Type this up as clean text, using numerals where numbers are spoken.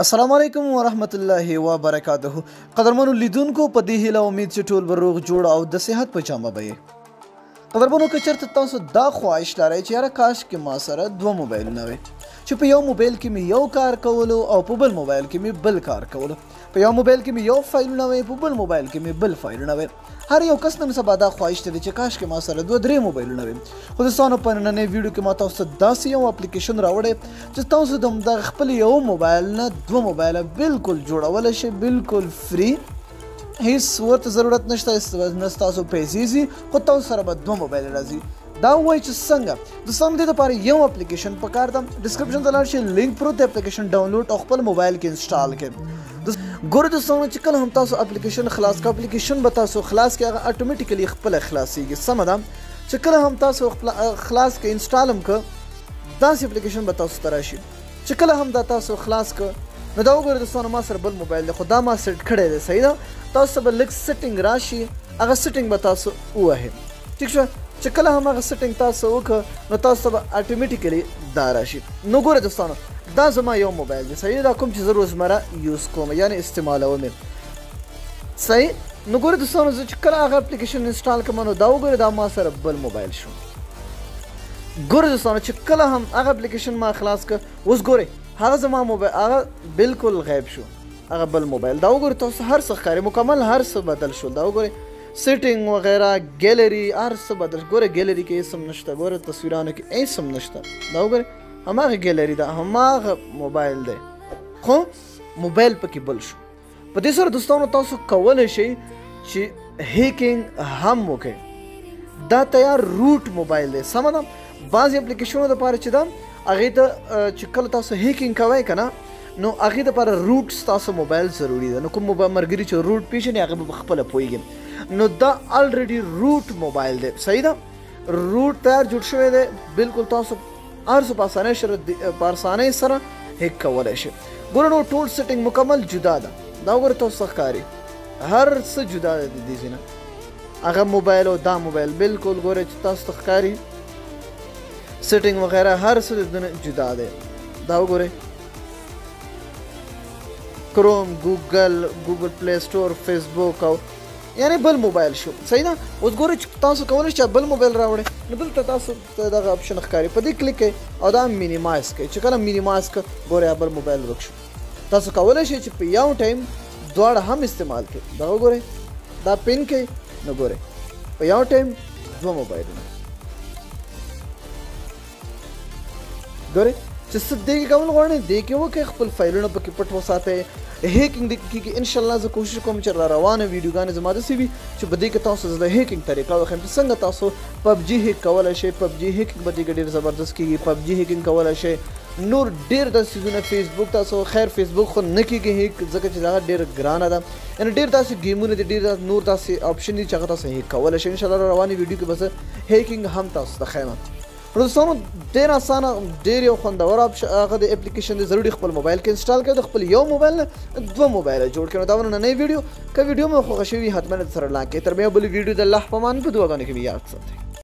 अस्सलाम वालेकुम वरहमतुल्लाहि वबरकातुहू कदरमनो लिदुनको په دې هیله امید چې ټول به روغ جوړ او د صحت په جامه به یې قدرمنو که چېرته تاسو دا خواهش لرئ چې یاره کاش کې ما سره دوه موبایلونه وي چې په یو موبایل کې مې یو کار کولو او په بل موبایل کې مې بل کار کولو په یو موبایل کې مې یو فایلونه وي په بل موبایل کې مې بل فایلونه وي هر یو کس نن سبا دا خواهش لري چې کاش کې ما سره دوه درې موبایلونه وي خو دوستانو په نننۍ ویډیو کې ما تاسو ته داسې یو اپلیکیشن راوړی چې تاسو د همدغه خپل یو موبایل نه دوه موبایله بالکل جوړولی شئ بالکل فری هیڅ ورته ضرورت نشته نه ستاسو پیسې ځي خو تاسو سره به دوه موبایل راځي دا وایي چې څنګه دوستانو دې دپاره یو اپلیکیشن پکار ده ډسکرپشن ته لاړ شئ لینک پروت دی اپلیکیشن ډاونلوډ او خپل موبایل کې انسټال کړئ ګوره دوستانو چې کله هم تاسو اپلیکیشن خلاص کړئ اپلیکیشن به تاسو خلاص کړئ هغه اټومیټیکلی خپله خلاصیږي سمه ده چې کله هم تاسو خلاص کړئ انسټال هم کړه داسې اپلیکیشن به تاسو ته راشي چې کله هم دا تاسو خلاص کړه نو دا وګورئ دوستانو ما سره بل موبایل دی خو دا ما سیټ کړی دی صحیح ده تاسو به لږ سیټینګ راشي هغه سیټینګ به تاسو ووهئ ټیک شوه چې کله هم هغه سیټینګ تاسو وکړه نو تاسو به اټومیټیکلی دا راشي نو ګوره دوستانو دا زما یو موبایل دی صحیح دا کوم چې زه روزمره یوز کوم یعنی استعمالوم یې صحیح نو ګوره دوستانو زه چې کله هغه اپلیکیشن انسټال کړم نو دا وګورئ دا ما سره بل موبایل شو ګوره دوستانو چې کله هم هغه اپلیکیشن ما خلاص کړ اوس ګورئ هغه زما موبایل هغه بالکل غیب شو هغه بل موبایل دا وګورئ تاسو هر څه ښکاري مکمل هر څه بدل شول دا وګورئ سیټینګ وغیرہ ګیلری هر څه بدل ګوره ګیلری کې هیڅ هم نشته ګوره تصویرانو کې هیڅ هم نشته دا وګورئ هماغه ګیلری ده هماغه موبایل دی خو موبایل پکې بل شو په دې سره دوستانو تاسو کولی شئ چې هیکینګ هم وکړئ دا تیار روټ موبایل دی سمه ده بعضې اپلیکیشنونو دپاره چې ده هغې ته چې کله تاسو هیکینګ کوئ که نه نو هغې دپاره روټ ستاسو موبایل ضروري ده نو کوم ملګري چې روټ پیژني هغه به پخپله پوهېږي نو دا الریډي روټ موبایل دی صحیح ده روټ تیار جوړ شوی دی بالکل تاسو هر څه په اسانۍ سره هیک کولی شئ ګوره نو ټول سیټینګ مکمل جدا ده دا وګوره تاسو څه ښکاري هر څه جدا دی د دې ځای هغه موبایل او دا موبایل بالکل ګوره چې تاسو ته ښکاري سیټینګ وغیرہ هر څه د دې جدا دی دا وګورئ کروم ګوګل پلی سټور فیسبوک او یعنی بل موبایل شو صحیح ده اوس ګورئ چې تاسو کولی شئ بل موبایل راوړئ نو دلته تاسو ته دغه اپشن ښکاري په دې کلیک کوئ او دا مینیمایز کوئ چې کله مینیمایز کړه ګورئ بل موبایل ورک شو تاسو کولی شئ چې په یو ټایم دواړه هم استعمال کړئ دغه وګورئ دا پین کړئ نو ګورئ په یو ټایم دوه موبایلونه ګورئ چې څه دې کې کول غواړئ دې کې وکړئ خپل فایلونه پکې پټ وساتئ هیکینګ دې کېږي انشاءالله زه کوشش کوم چې را روانه ویډیوګانې زما داسې وي چې په دې کې تاسو زه د هیکینګ طریقه وښیم چې څنګه تاسو پبجي هیک کولی شئ پبجي هیکینګ به دې کې ډېر زبردست کېږي پبجي هیکینګ کولی شئ نور ډېر داسې څیزونه فیسبوک تاسو خیر فیسبوک خو نه کېږي هیک ځکه چې هغه ډېر ګرانه ده یعنې ډېر داسې گیمونه دي ډېر نور داسې اپشن دي چې هغه تاسو هیک کولی شئ انشاءالله روانې ویډیو کې به زه هیکینګ هم تاسو ته ښیم دوستانو ډېر اسانه ډېر یو خوندور هغه د اپلیکیشن دی ضروري خپل موبایل کې انسټال کړئ د خپل یو موبایل نه دوه موبایله جوړ کړئ نو دا نننۍ ویډیو که ویډیو مو خوښه شوي حتما سره لاک کړئ تر بیا بلې ویډیو د الله په امان په دعاګانو کې مې یاد ساتئ